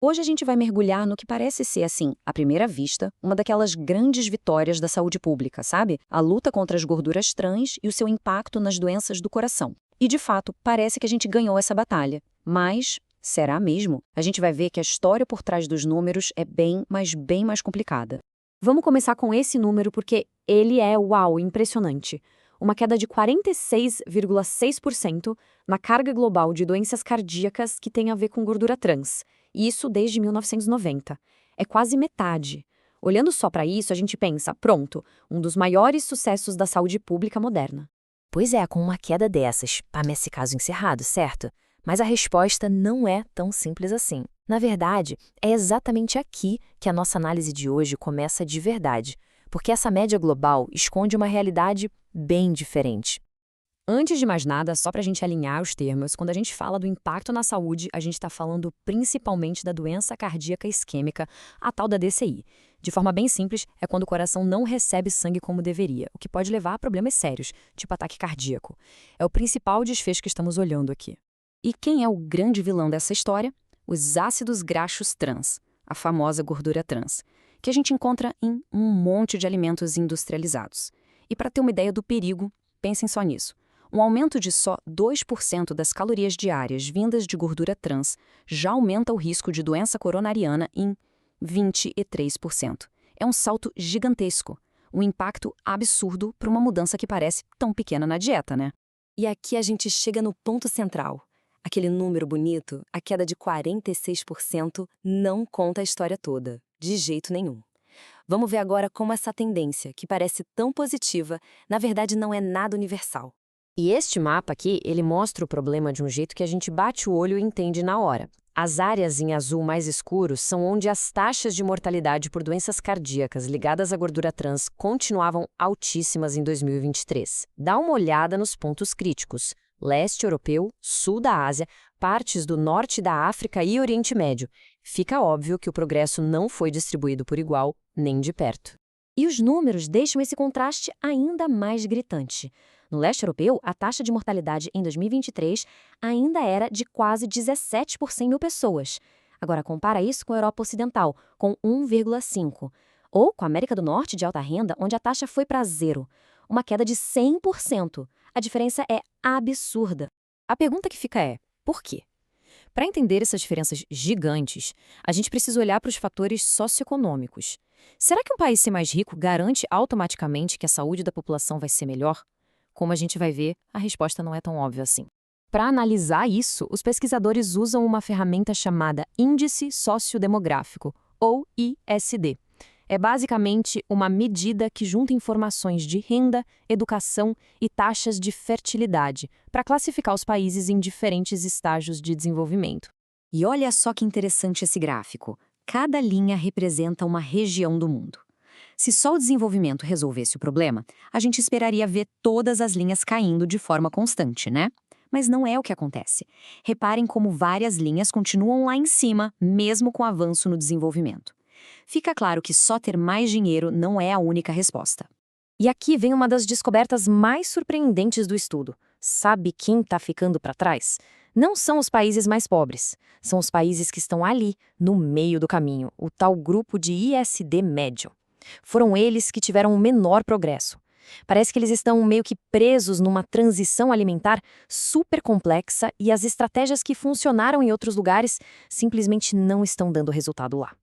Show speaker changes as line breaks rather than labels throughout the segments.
Hoje a gente vai mergulhar no que parece ser, assim, à primeira vista, uma daquelas grandes vitórias da saúde pública, sabe? A luta contra as gorduras trans e o seu impacto nas doenças do coração. E, de fato, parece que a gente ganhou essa batalha. Mas, será mesmo? A gente vai ver que a história por trás dos números é bem, mas bem mais complicada.
Vamos começar com esse número porque ele é, uau, impressionante. Uma queda de 46,6% na carga global de doenças cardíacas que tem a ver com gordura trans. E isso desde 1990. É quase metade. Olhando só para isso, a gente pensa, pronto, um dos maiores sucessos da saúde pública moderna.
Pois é, com uma queda dessas, parece caso encerrado, certo? Mas a resposta não é tão simples assim. Na verdade, é exatamente aqui que a nossa análise de hoje começa de verdade, porque essa média global esconde uma realidade bem diferente.
Antes de mais nada, só para a gente alinhar os termos, quando a gente fala do impacto na saúde, a gente está falando principalmente da doença cardíaca isquêmica, a tal da DCI. De forma bem simples, é quando o coração não recebe sangue como deveria, o que pode levar a problemas sérios, tipo ataque cardíaco. É o principal desfecho que estamos olhando aqui.
E quem é o grande vilão dessa história? Os ácidos graxos trans, a famosa gordura trans, que a gente encontra em um monte de alimentos industrializados. E para ter uma ideia do perigo, pensem só nisso. Um aumento de só 2% das calorias diárias vindas de gordura trans já aumenta o risco de doença coronariana em 23%. É um salto gigantesco, um impacto absurdo para uma mudança que parece tão pequena na dieta, né?
E aqui a gente chega no ponto central. Aquele número bonito, a queda de 46%, não conta a história toda, de jeito nenhum. Vamos ver agora como essa tendência, que parece tão positiva, na verdade não é nada universal.
E este mapa aqui, ele mostra o problema de um jeito que a gente bate o olho e entende na hora. As áreas em azul mais escuro são onde as taxas de mortalidade por doenças cardíacas ligadas à gordura trans continuavam altíssimas em 2023. Dá uma olhada nos pontos críticos: leste europeu, sul da Ásia, partes do norte da África e Oriente Médio. Fica óbvio que o progresso não foi distribuído por igual, nem de perto.
E os números deixam esse contraste ainda mais gritante. No leste europeu, a taxa de mortalidade em 2023 ainda era de quase 17 por 100 mil pessoas. Agora, compara isso com a Europa Ocidental, com 1,5. Ou com a América do Norte de alta renda, onde a taxa foi para zero. Uma queda de 100%. A diferença é absurda.
A pergunta que fica é, por quê? Para entender essas diferenças gigantes, a gente precisa olhar para os fatores socioeconômicos. Será que um país ser mais rico garante automaticamente que a saúde da população vai ser melhor? Como a gente vai ver, a resposta não é tão óbvia assim. Para analisar isso, os pesquisadores usam uma ferramenta chamada Índice Sociodemográfico, ou ISD. É basicamente uma medida que junta informações de renda, educação e taxas de fertilidade para classificar os países em diferentes estágios de desenvolvimento.
E olha só que interessante esse gráfico. Cada linha representa uma região do mundo. Se só o desenvolvimento resolvesse o problema, a gente esperaria ver todas as linhas caindo de forma constante, né? Mas não é o que acontece. Reparem como várias linhas continuam lá em cima, mesmo com o avanço no desenvolvimento. Fica claro que só ter mais dinheiro não é a única resposta.
E aqui vem uma das descobertas mais surpreendentes do estudo. Sabe quem está ficando para trás? Não são os países mais pobres. São os países que estão ali, no meio do caminho, o tal grupo de ISD médio. Foram eles que tiveram o menor progresso. Parece que eles estão meio que presos numa transição alimentar super complexa e as estratégias que funcionaram em outros lugares simplesmente não estão dando resultado lá.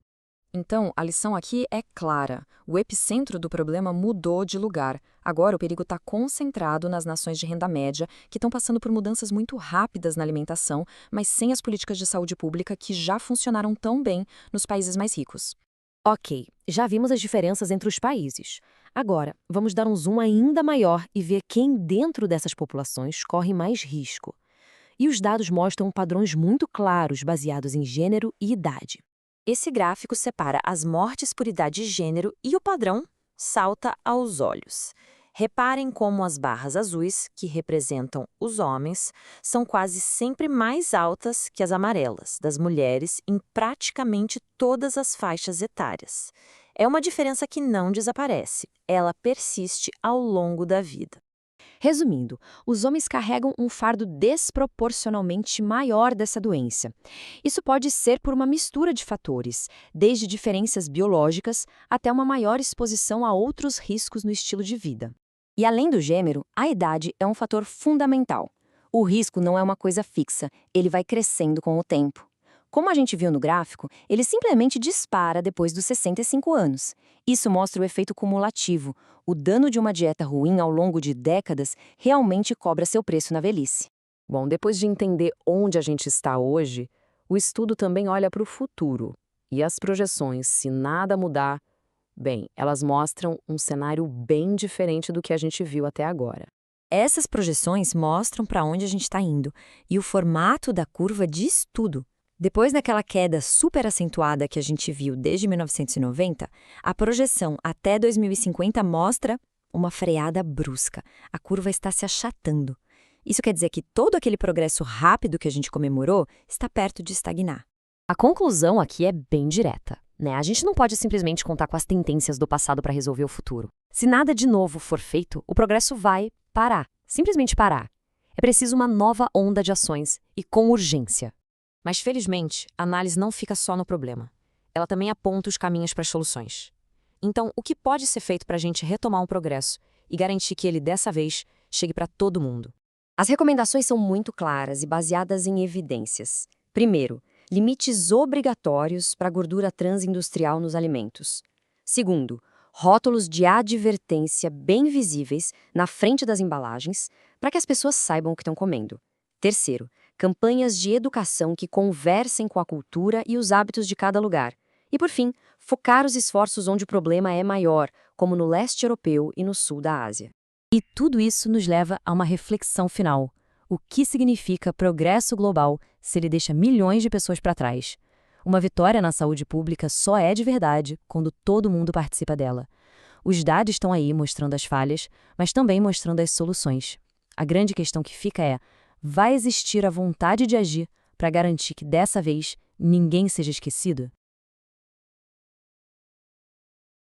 Então, a lição aqui é clara. O epicentro do problema mudou de lugar. Agora o perigo está concentrado nas nações de renda média, que estão passando por mudanças muito rápidas na alimentação, mas sem as políticas de saúde pública que já funcionaram tão bem nos países mais ricos.
Ok, já vimos as diferenças entre os países. Agora, vamos dar um zoom ainda maior e ver quem dentro dessas populações corre mais risco. E os dados mostram padrões muito claros baseados em gênero e idade.
Esse gráfico separa as mortes por idade e gênero e o padrão salta aos olhos. Reparem como as barras azuis, que representam os homens, são quase sempre mais altas que as amarelas, das mulheres, em praticamente todas as faixas etárias. É uma diferença que não desaparece, ela persiste ao longo da vida.
Resumindo, os homens carregam um fardo desproporcionalmente maior dessa doença. Isso pode ser por uma mistura de fatores, desde diferenças biológicas até uma maior exposição a outros riscos no estilo de vida. E além do gênero, a idade é um fator fundamental. O risco não é uma coisa fixa, ele vai crescendo com o tempo. Como a gente viu no gráfico, ele simplesmente dispara depois dos 65 anos. Isso mostra o efeito cumulativo. O dano de uma dieta ruim ao longo de décadas realmente cobra seu preço na velhice.
Bom, depois de entender onde a gente está hoje, o estudo também olha para o futuro. E as projeções, se nada mudar, bem, elas mostram um cenário bem diferente do que a gente viu até agora.
Essas projeções mostram para onde a gente está indo, e o formato da curva diz tudo. Depois daquela queda super acentuada que a gente viu desde 1990, a projeção até 2050 mostra uma freada brusca. A curva está se achatando. Isso quer dizer que todo aquele progresso rápido que a gente comemorou está perto de estagnar.
A conclusão aqui é bem direta, né? A gente não pode simplesmente contar com as tendências do passado para resolver o futuro. Se nada de novo for feito, o progresso vai parar, simplesmente parar. É preciso uma nova onda de ações e com urgência. Mas, felizmente, a análise não fica só no problema. Ela também aponta os caminhos para as soluções. Então, o que pode ser feito para a gente retomar um progresso e garantir que ele, dessa vez, chegue para todo mundo?
As recomendações são muito claras e baseadas em evidências. Primeiro, limites obrigatórios para a gordura transindustrial nos alimentos. Segundo, rótulos de advertência bem visíveis na frente das embalagens para que as pessoas saibam o que estão comendo. Terceiro, campanhas de educação que conversem com a cultura e os hábitos de cada lugar. E, por fim, focar os esforços onde o problema é maior, como no leste europeu e no sul da Ásia.
E tudo isso nos leva a uma reflexão final. O que significa progresso global se ele deixa milhões de pessoas para trás? Uma vitória na saúde pública só é de verdade quando todo mundo participa dela. Os dados estão aí mostrando as falhas, mas também mostrando as soluções. A grande questão que fica é: vai existir a vontade de agir para garantir que, dessa vez, ninguém seja esquecido?